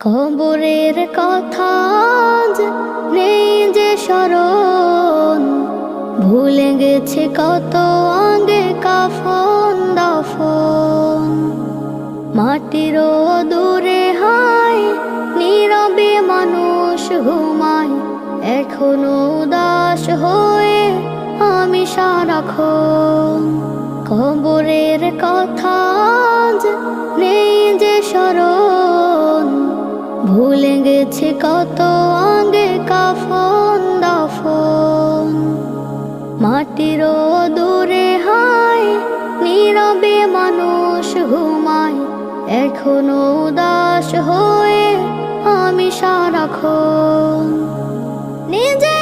কবরের কথা আজ নেই যে স্মরণ, ভুলে গেছে কত আগে কাফন দাফন। মাটির দূরে হায় নীরবে মানুষ ঘুমায়, এখনো উদাস হয়ে আমি সারাক্ষণ। কবরের কথা আজ নেই যে স্মরণ, ভুলে গেছে কত আগে কাফন দাফন। মাটির দূরে হায় নীরবে মানুষ ঘুমায়, এখনো উদাস হয়ে আমি সারাক্ষণ। নিজে